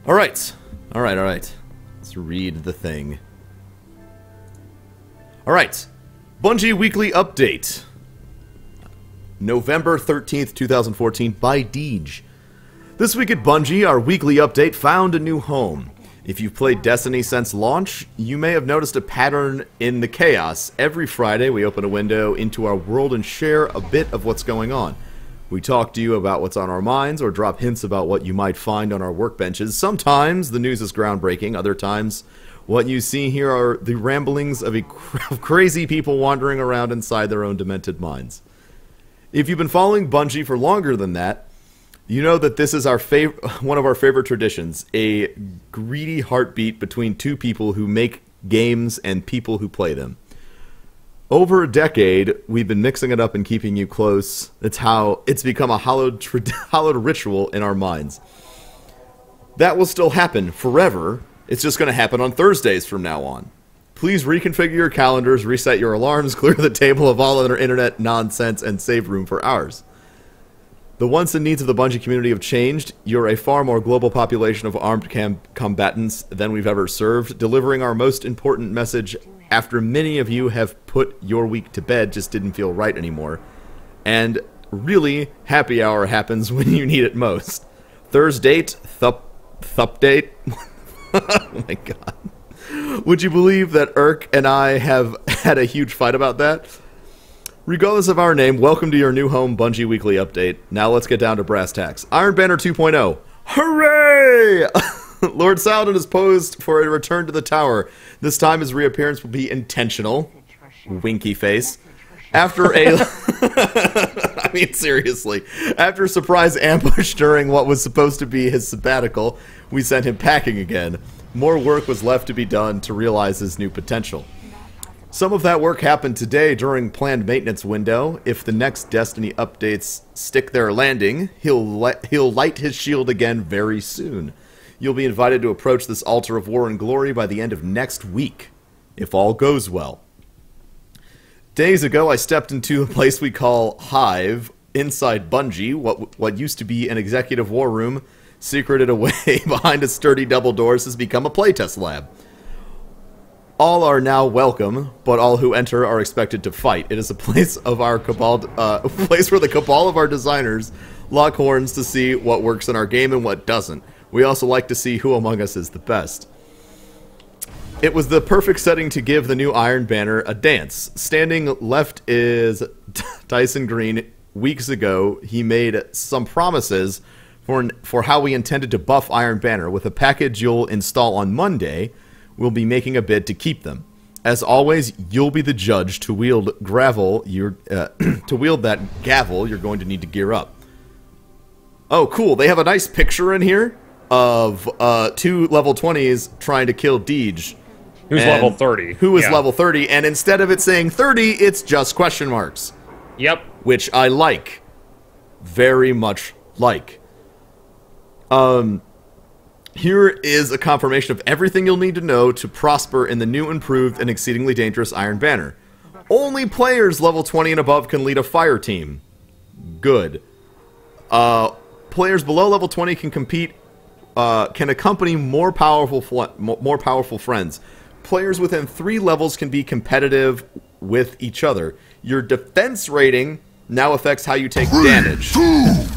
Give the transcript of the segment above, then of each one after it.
Alright. Alright. Let's read the thing. Alright. Bungie Weekly Update. November 13th, 2014 by Deej. This week at Bungie, our weekly update found a new home. If you've played Destiny since launch, you may have noticed a pattern in the chaos. Every Friday, we open a window into our world and share a bit of what's going on. We talk to you about what's on our minds or drop hints about what you might find on our workbenches. Sometimes the news is groundbreaking, other times what you see here are the ramblings of crazy people wandering around inside their own demented minds. If you've been following Bungie for longer than that, you know that this is one of our favorite traditions, a greedy heartbeat between two people who make games and people who play them. Over a decade, we've been mixing it up and keeping you close. It's become a hallowed ritual in our minds. That will still happen forever. It's just going to happen on Thursdays from now on. Please reconfigure your calendars, reset your alarms, clear the table of all other internet nonsense, and save room for ours. The wants and needs of the Bungie community have changed. You're a far more global population of armed combatants than we've ever served, delivering our most important message after many of you have put your week to bed just didn't feel right anymore. And really, happy hour happens when you need it most. Thursday, thupdate. Oh my god. Would you believe that Irk and I have had a huge fight about that? Regardless of our name, welcome to your new home Bungie Weekly Update. Now let's get down to brass tacks. Iron Banner 2.0. Hooray! Lord Saladin is posed for a return to the tower. This time his reappearance will be intentional. Winky face. After a... I mean, seriously. After a surprise ambush during what was supposed to be his sabbatical, we sent him packing again. More work was left to be done to realize his new potential. Some of that work happened today during planned maintenance window. If the next Destiny updates stick their landing, he'll light his shield again very soon. You'll be invited to approach this altar of war and glory by the end of next week, if all goes well. Days ago, I stepped into a place we call Hive, inside Bungie, what used to be an executive war room, secreted away behind a sturdy double doors, has become a playtest lab. All are now welcome, but all who enter are expected to fight. It is a place of our cabal, a place where the cabal of our designers lock horns to see what works in our game and what doesn't. We also like to see who among us is the best. It was the perfect setting to give the new Iron Banner a dance. Standing left is Tyson Green. Weeks ago, he made some promises for how we intended to buff Iron Banner. With a package you'll install on Monday, we'll be making a bid to keep them. As always, you'll be the judge to wield to wield that gavel. You're going to need to gear up. Oh, cool! They have a nice picture in here of two level 20s trying to kill Deej. Who's level 30. Who is level 30, and instead of it saying 30, it's just question marks. Yep. Which I like. Very much like. Here is a confirmation of everything you'll need to know to prosper in the new, improved, and exceedingly dangerous Iron Banner. Only players level 20 and above can lead a fire team. Good. Players below level 20 can can accompany more powerful friends. Players within 3 levels can be competitive with each other. Your defense rating now affects how you take damage. 3,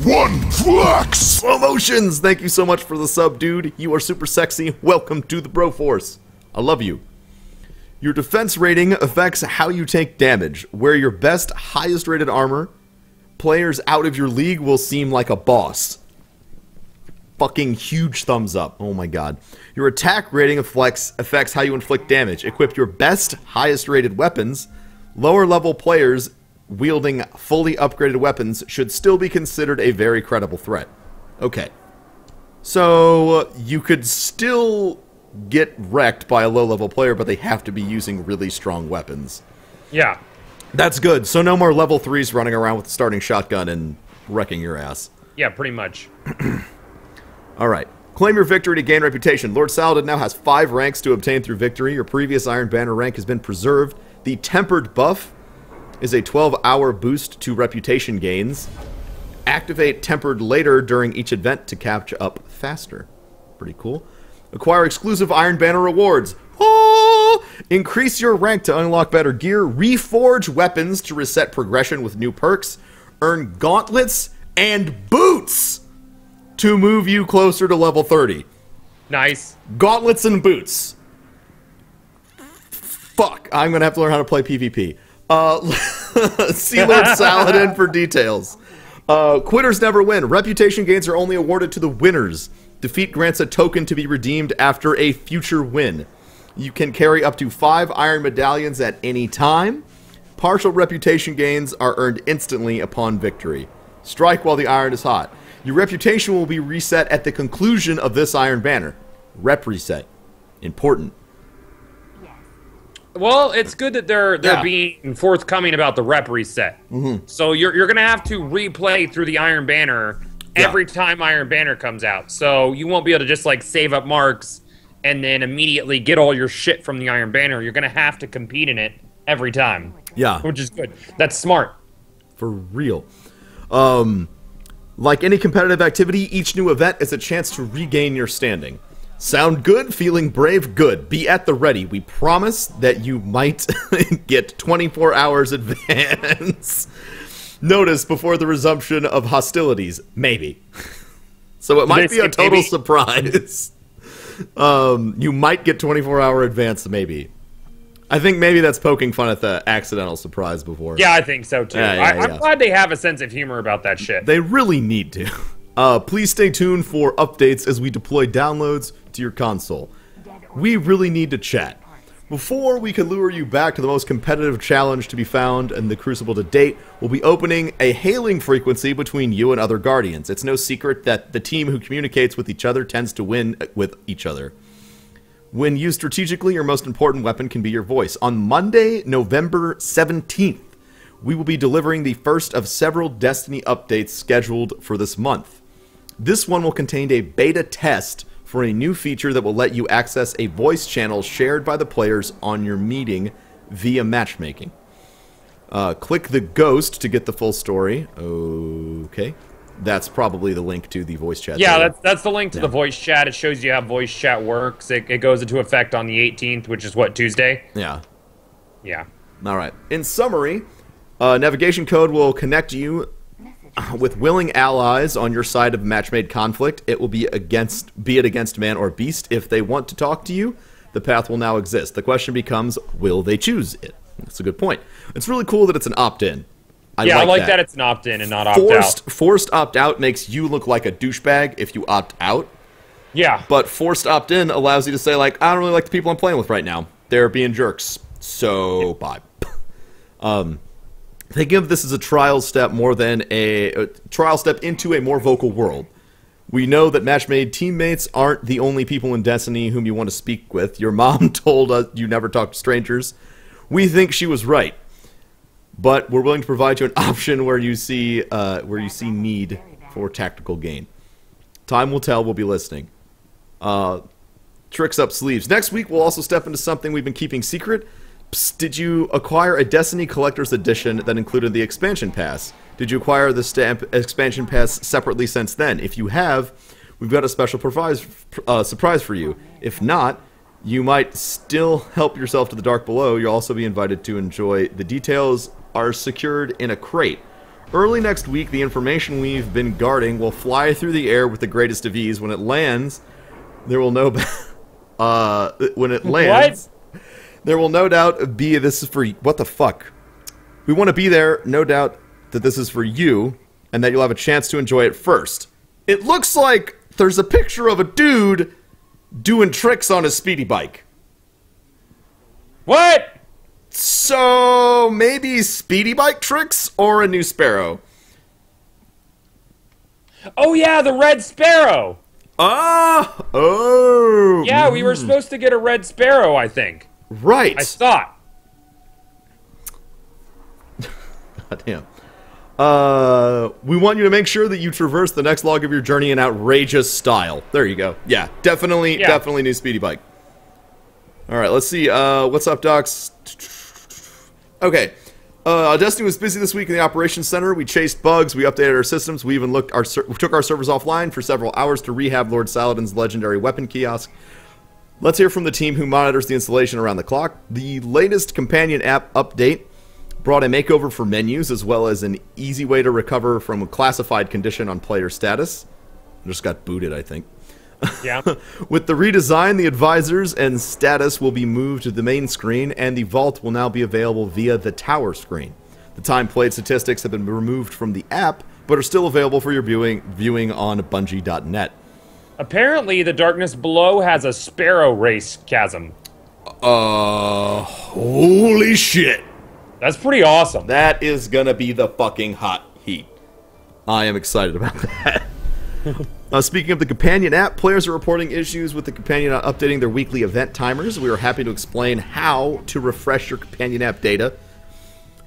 2, 1, flex! Slow motions! Thank you so much for the sub, dude. You are super sexy. Welcome to the Broforce. I love you. Your defense rating affects how you take damage. Wear your best, highest rated armor. Players out of your league will seem like a boss. Fucking huge thumbs up. Oh my god. Your attack rating affects how you inflict damage. Equip your best, highest rated weapons. Lower level players wielding fully upgraded weapons should still be considered a very credible threat. Okay. So, you could still get wrecked by a low level player, but they have to be using really strong weapons. Yeah. That's good. So no more level 3s running around with a starting shotgun and wrecking your ass. Yeah, pretty much. Alright. Claim your victory to gain reputation. Lord Saladin now has 5 ranks to obtain through victory. Your previous Iron Banner rank has been preserved. The Tempered buff is a 12-hour boost to reputation gains. Activate Tempered later during each event to catch up faster. Pretty cool. Acquire exclusive Iron Banner rewards. Oh! Increase your rank to unlock better gear. Reforge weapons to reset progression with new perks. Earn gauntlets and boots to move you closer to level 30. Nice. Gauntlets and boots. Fuck, I'm gonna have to learn how to play PvP. See Lord Saladin for details. Quitters never win. Reputation gains are only awarded to the winners. Defeat grants a token to be redeemed after a future win. You can carry up to 5 iron medallions at any time. Partial reputation gains are earned instantly upon victory. Strike while the iron is hot. Your reputation will be reset at the conclusion of this Iron Banner. Rep reset. Important. Well, it's good that they're being forthcoming about the rep reset. So you're gonna have to replay through the Iron Banner every time Iron Banner comes out. So you won't be able to just like save up marks and then immediately get all your shit from the Iron Banner. You're gonna have to compete in it every time. Yeah. Which is good. That's smart. For real. Like any competitive activity, each new event is a chance to regain your standing. Sound good? Feeling brave? Good. Be at the ready. We promise that you might get 24 hours advance notice before the resumption of hostilities. Maybe. So it might be a total surprise. You might get 24-hour advance, maybe. I think maybe that's poking fun at the accidental surprise before. Yeah, I think so too. I'm glad they have a sense of humor about that shit. They really need to. Please stay tuned for updates as we deploy downloads to your console. We really need to chat. Before we can lure you back to the most competitive challenge to be found in the Crucible to date, we'll be opening a hailing frequency between you and other Guardians. It's no secret that the team who communicates with each other tends to win with each other. When used strategically, your most important weapon can be your voice. On Monday, November 17th, we will be delivering the first of several Destiny updates scheduled for this month. This one will contain a beta test for a new feature that will let you access a voice channel shared by the players on your meeting via matchmaking. Click the ghost to get the full story. Okay. That's probably the link to the voice chat. Yeah, that's the link to the voice chat. It shows you how voice chat works. It goes into effect on the 18th, which is what, Tuesday? Yeah. Yeah. All right. In summary, navigation code will connect you with willing allies on your side of match-made conflict. It will be it against man or beast. If they want to talk to you, the path will now exist. The question becomes, will they choose it? That's a good point. It's really cool that it's an opt-in. I like that it's an opt-in and not opt-out. Forced opt-out makes you look like a douchebag if you opt out. Yeah. But forced opt-in allows you to say, like, I don't really like the people I'm playing with right now. They're being jerks. So, bye. Think of this as a trial step more than a trial step into a more vocal world. We know that match-made teammates aren't the only people in Destiny whom you want to speak with. Your mom told us you never talk to strangers. We think she was right. But we're willing to provide you an option where you see need for tactical gain. Time will tell. We'll be listening. Tricks up sleeves. Next week, we'll also step into something we've been keeping secret. Psst, did you acquire a Destiny Collector's Edition that included the expansion pass? Did you acquire the stamp expansion pass separately since then? If you have, we've got a special surprise for you. If not, you might still help yourself to the dark below. You'll also be invited to enjoy the details are secured in a crate. Early next week, the information we've been guarding will fly through the air with the greatest of ease. When it lands, there will no there will no doubt be this is for what the fuck. We want to be there, no doubt that this is for you, and that you'll have a chance to enjoy it first. It looks like there's a picture of a dude doing tricks on his speedy bike. What? So, maybe speedy bike tricks or a new Sparrow? Oh yeah, the Red Sparrow! Oh! Yeah, we were supposed to get a Red Sparrow, I think. Right. I thought. God damn. We want you to make sure that you traverse the next log of your journey in outrageous style. There you go. Yeah, definitely new speedy bike. All right, let's see. What's up, Docs? Okay. Destiny was busy this week in the operations center. We chased bugs, we updated our systems, we even we took our servers offline for several hours to rehab Lord Saladin's legendary weapon kiosk. Let's hear from the team who monitors the installation around the clock. The latest companion app update brought a makeover for menus, as well as an easy way to recover from a classified condition on player status. I just got booted, I think. Yeah. With the redesign, the advisors and status will be moved to the main screen, and the vault will now be available via the tower screen. The time played statistics have been removed from the app, but are still available for your viewing on Bungie.net. Apparently, the darkness below has a sparrow race chasm. Holy shit. That's pretty awesome. That is gonna be the fucking hot heat. I am excited about that. Speaking of the companion app, players are reporting issues with the companion not updating their weekly event timers. We are happy to explain how to refresh your companion app data.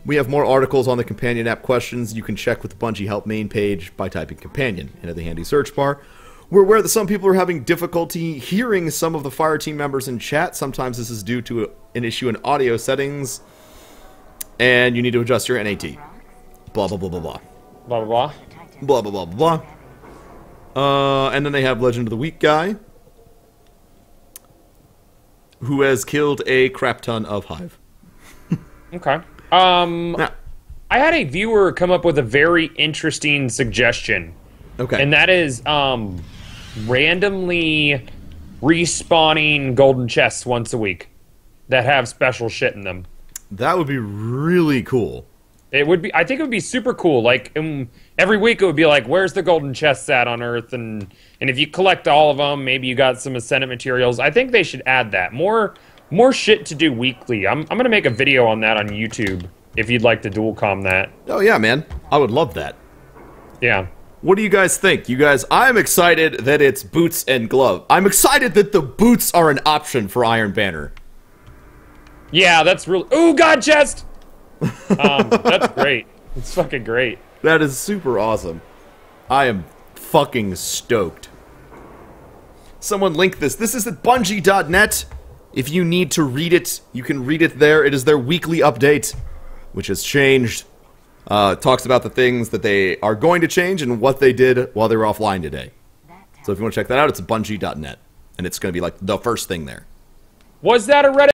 We have more articles on the companion app questions you can check with the Bungie Help main page by typing companion into the handy search bar. We're aware that some people are having difficulty hearing some of the fire team members in chat. Sometimes this is due to an issue in audio settings, and you need to adjust your NAT. Blah, blah, blah, blah, blah. Blah, blah, blah. Blah, blah, blah, blah. And then they have Legend of the Week guy, who has killed a crap ton of Hive. Okay. Now, I had a viewer come up with a very interesting suggestion. okay. And that is randomly respawning golden chests once a week that have special shit in them. That would be really cool. It would be. I think it would be super cool. Like every week, it would be like, "Where's the golden chests at on Earth?" And if you collect all of them, maybe you got some Ascendant materials. I think they should add that more shit to do weekly. I'm gonna make a video on that on YouTube if you'd like to dual com that. Oh yeah, man, I would love that. Yeah. What do you guys think? You guys, I'm excited that it's boots and glove. I'm excited that the boots are an option for Iron Banner. Yeah, that's really. Ooh, God chest. That's great. It's fucking great. That is super awesome. I am fucking stoked. Someone link this. This is at Bungie.net. If you need to read it, you can read it there. It is their weekly update, which has changed. It talks about the things that they are going to change and what they did while they were offline today. So if you want to check that out, it's Bungie.net. And it's going to be like the first thing there. Was that a Reddit?